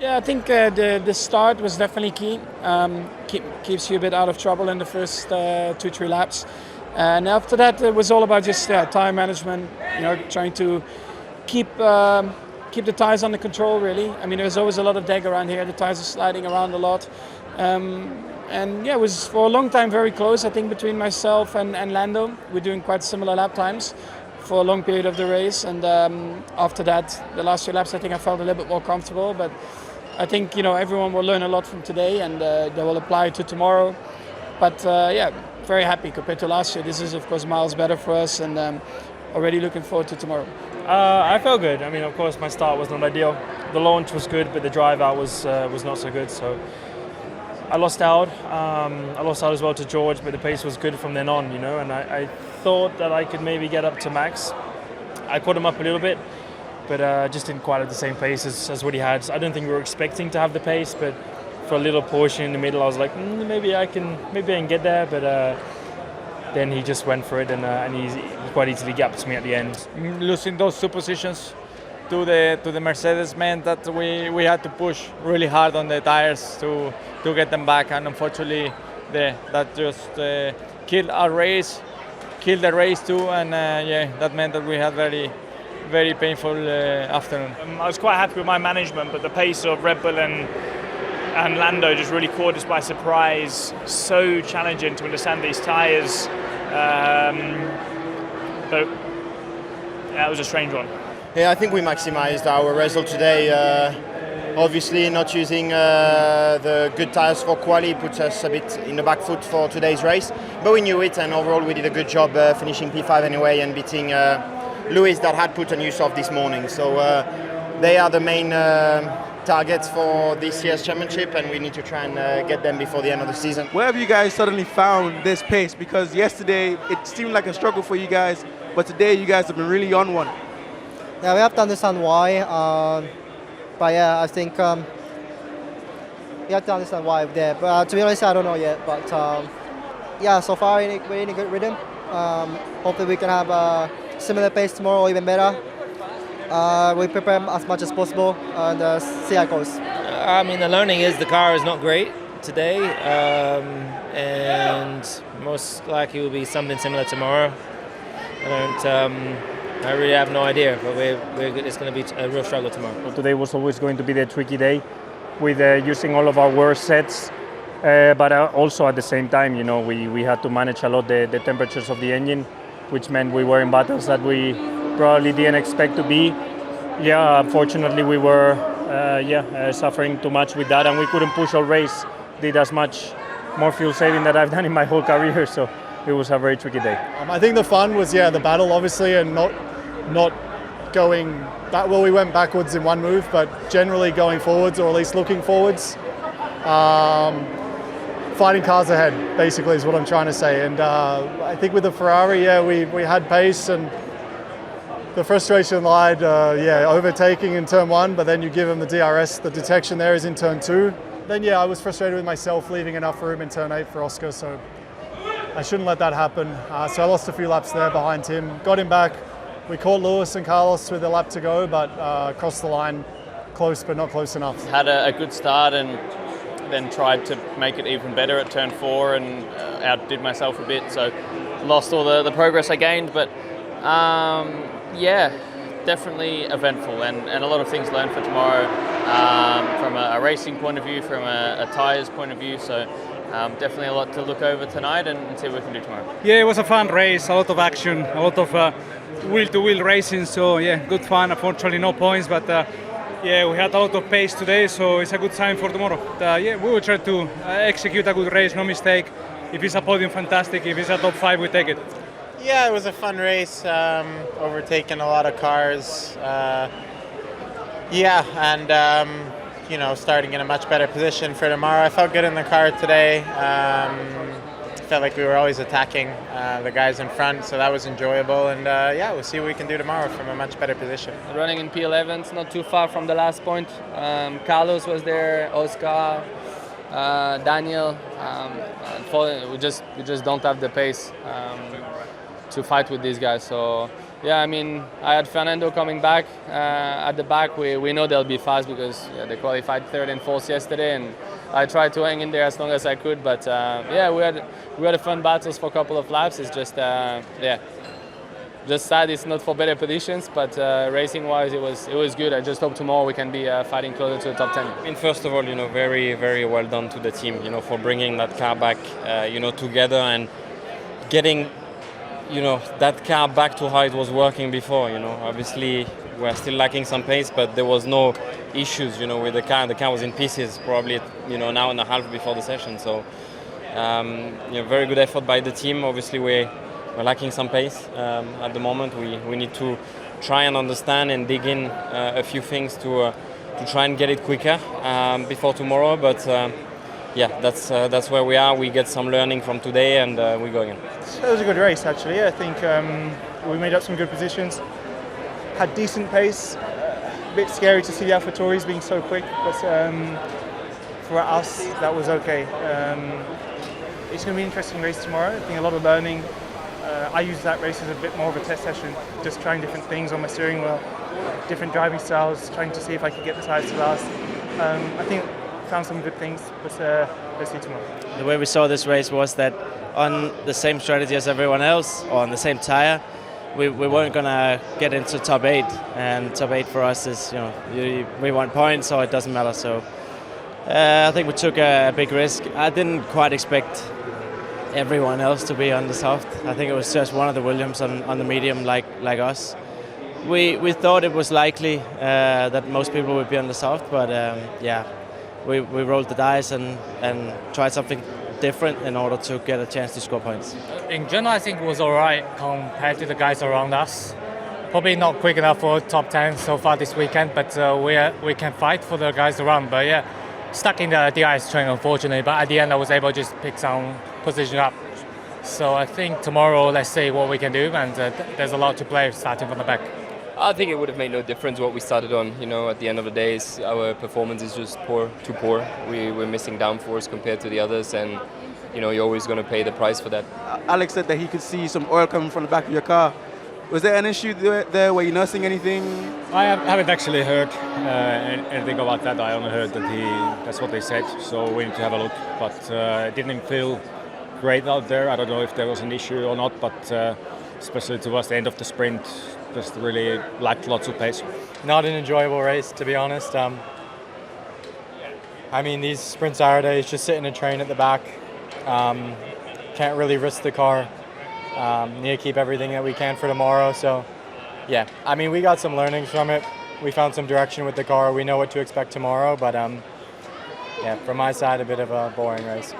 Yeah, I think the start was definitely key. Keeps you a bit out of trouble in the first 2-3 laps, and after that it was all about just time management. Trying to keep the tires under control. Really, I mean, there's always a lot of deg around here. The tires are sliding around a lot, and yeah, it was for a long time very close. I think between myself and Lando, we're doing quite similar lap times for a long period of the race, and after that, the last 2 laps, I think I felt a little bit more comfortable. But I think everyone will learn a lot from today, and they will apply it to tomorrow. But yeah, very happy compared to last year. This is of course miles better for us, and already looking forward to tomorrow. I felt good. I mean, of course, my start was not ideal. The launch was good, but the drive out was not so good. So I lost out. I lost out as well to George, but the pace was good from then on, and I thought that I could maybe get up to Max. I caught him up a little bit, but just didn't quite have the same pace as what he had. I don't think we were expecting to have the pace, but for a little portion in the middle, I was like, maybe I can get there, but then he just went for it, and he quite easily gapped me at the end. Losing those 2 positions to the Mercedes meant that we had to push really hard on the tires to get them back, and unfortunately that just killed our race, killed the race too, and yeah, that meant that we had very painful afternoon. I was quite happy with my management, but the pace of Red Bull and Lando just really caught us by surprise. So challenging to understand these tyres, but yeah, it was a strange one. Yeah, I think we maximised our result today. Obviously, not using the good tyres for quali puts us a bit in the back foot for today's race, but we knew it, and overall we did a good job finishing P5 anyway and beating Lewis that had put a new soft this morning. So they are the main targets for this year's championship, and we need to try and get them before the end of the season. Where have you guys suddenly found this pace? Because yesterday it seemed like a struggle for you guys, but today you guys have been really on one. Yeah, we have to understand why. But yeah, I think we have to understand why there. But to be honest, I don't know yet. But yeah, so far we're in a good rhythm. Hopefully we can have a similar pace tomorrow or even better. We prepare as much as possible and see how it goes. I mean, the learning is the car is not great today, and most likely will be something similar tomorrow. I really have no idea, but it's going to be a real struggle tomorrow. Today was always going to be the tricky day, with using all of our worst sets, but also at the same time, we had to manage a lot the temperatures of the engine, which meant we were in battles that we probably didn't expect to be. Yeah, unfortunately we were suffering too much with that, and we couldn't push all race. Did as much more fuel saving that I've done in my whole career, so it was a very tricky day. I think the fun was the battle obviously, and not going that well. We went backwards in one move, but generally going forwards, or at least looking forwards. Fighting cars ahead, basically, is what I'm trying to say. And I think with the Ferrari, we had pace, and the frustration lied, overtaking in turn 1, but then you give them the DRS, the detection there is in turn 2. Then I was frustrated with myself leaving enough room in turn 8 for Oscar, so I shouldn't let that happen. So I lost a few laps there behind him, got him back. We caught Lewis and Carlos with a lap to go, but crossed the line close, but not close enough. Had a good start and then tried to make it even better at turn 4 and outdid myself a bit, so lost all the progress I gained, but definitely eventful and a lot of things learned for tomorrow from a racing point of view, from a tyres point of view, so definitely a lot to look over tonight and see what we can do tomorrow. Yeah, it was a fun race, a lot of action, a lot of wheel-to-wheel racing, so yeah, good fun. Unfortunately no points, but we had a lot of pace today, so it's a good sign for tomorrow. We will try to execute a good race, no mistake. If it's a podium, fantastic. If it's a top 5, we take it. Yeah, it was a fun race, overtaking a lot of cars. Starting in a much better position for tomorrow. I felt good in the car today. Felt like we were always attacking the guys in front, so that was enjoyable. And we'll see what we can do tomorrow from a much better position. Running in P11's not too far from the last point. Carlos was there, Oscar, Daniel. We just don't have the pace to fight with these guys. So yeah, I mean, I had Fernando coming back at the back. We know they'll be fast because they qualified third and fourth yesterday, and I tried to hang in there as long as I could. But yeah, we had a fun battles for a couple of laps. It's just just sad it's not for better positions, but racing-wise it was good. I just hope tomorrow we can be fighting closer to the top 10. I mean, first of all, very, very well done to the team, for bringing that car back, together and getting, that car back to how it was working before. Obviously we're still lacking some pace, but there was no issues, with the car. The car was in pieces probably, an hour and a half before the session. So, very good effort by the team. Obviously we're lacking some pace at the moment. We need to try and understand and dig in a few things to try and get it quicker before tomorrow. But yeah, that's where we are. We get some learning from today, and we go again. It was a good race, actually. I think we made up some good positions, had decent pace. A bit scary to see the AlphaTauris being so quick, but for us that was okay. It's going to be an interesting race tomorrow. I think a lot of learning. I use that race as a bit more of a test session, just trying different things on my steering wheel, different driving styles, trying to see if I could get the tyres to last. I think found some good things, but let's see tomorrow. The way we saw this race was that on the same strategy as everyone else, or on the same tyre, we weren't going to get into top 8, and top 8 for us is, we want points, so it doesn't matter. So I think we took a big risk. I didn't quite expect everyone else to be on the soft. I think it was just one of the Williams on the medium like us. We thought it was likely that most people would be on the soft, but yeah, we rolled the dice and tried something different in order to get a chance to score points. In general, I think it was all right compared to the guys around us. Probably not quick enough for top 10 so far this weekend, but we can fight for the guys around. But yeah, stuck in the DRS train, unfortunately. But at the end, I was able to just pick some position up. So I think tomorrow, let's see what we can do, and there's a lot to play starting from the back. I think it would have made no difference what we started on. At the end of the day, our performance is just too poor. We're missing downforce compared to the others, and you're always going to pay the price for that. Alex said that he could see some oil coming from the back of your car. Was there an issue there? Were you nursing anything? I haven't actually heard anything about that. I only heard that that's what they said. So we need to have a look. But it didn't feel great out there. I don't know if there was an issue or not, but especially towards the end of the sprint, just really lacked lots of pace. Not an enjoyable race, to be honest. I mean, these sprint Saturdays, just sit in a train at the back. Can't really risk the car. Need to keep everything that we can for tomorrow. So, yeah, I mean, we got some learnings from it. We found some direction with the car. We know what to expect tomorrow. But, yeah, from my side, a bit of a boring race.